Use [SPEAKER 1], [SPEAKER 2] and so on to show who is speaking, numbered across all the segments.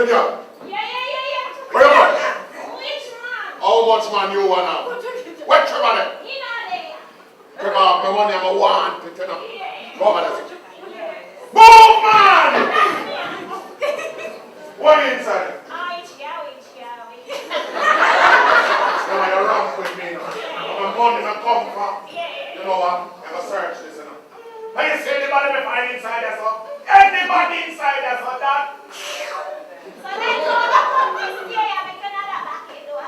[SPEAKER 1] Hey, girl.
[SPEAKER 2] Yeah.
[SPEAKER 1] Where you going?
[SPEAKER 2] Which man?
[SPEAKER 1] How much man you want now? Where Shebada?
[SPEAKER 2] He not there.
[SPEAKER 1] Take off my money, I'm a want to tell you.
[SPEAKER 2] Yeah.
[SPEAKER 1] Go over there. Boom, man! What inside?
[SPEAKER 2] Which girl?
[SPEAKER 1] Now you're wrong with me now. My money I come from.
[SPEAKER 2] Yeah.
[SPEAKER 1] You know what? I'm going to search this, you know. Now you see anybody me find inside there, so? Anybody inside there, so that?
[SPEAKER 2] So let's go to this day and make another back in door.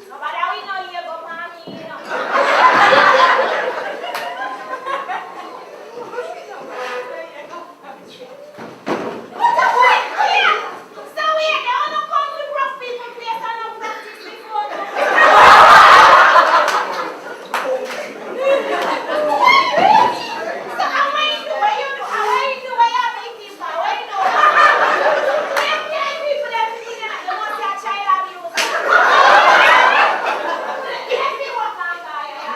[SPEAKER 2] Nobody we know you go mommy, you know. What the fuck? Yeah. So weird. They all don't come to rough people place and not practice before. So how are you doing? What you do? How are you doing? What you make this for? What you do? Them young people that think that they want their child abuse. Let me walk on by you.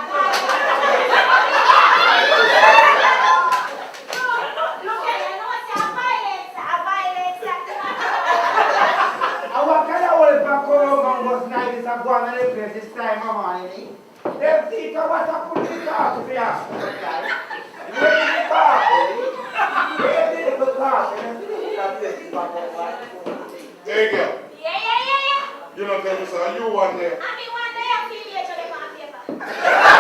[SPEAKER 2] Look at you. No, it's a violence.
[SPEAKER 3] And what kind of old back home was nice is a go on the place this time of morning. Them see what I put in the car to be asked. Where did the car? Where did the car?
[SPEAKER 1] Hey, girl.
[SPEAKER 2] Yeah.
[SPEAKER 1] You know, tell me, sir, you one there.
[SPEAKER 2] I mean, one day I feel you to the paper.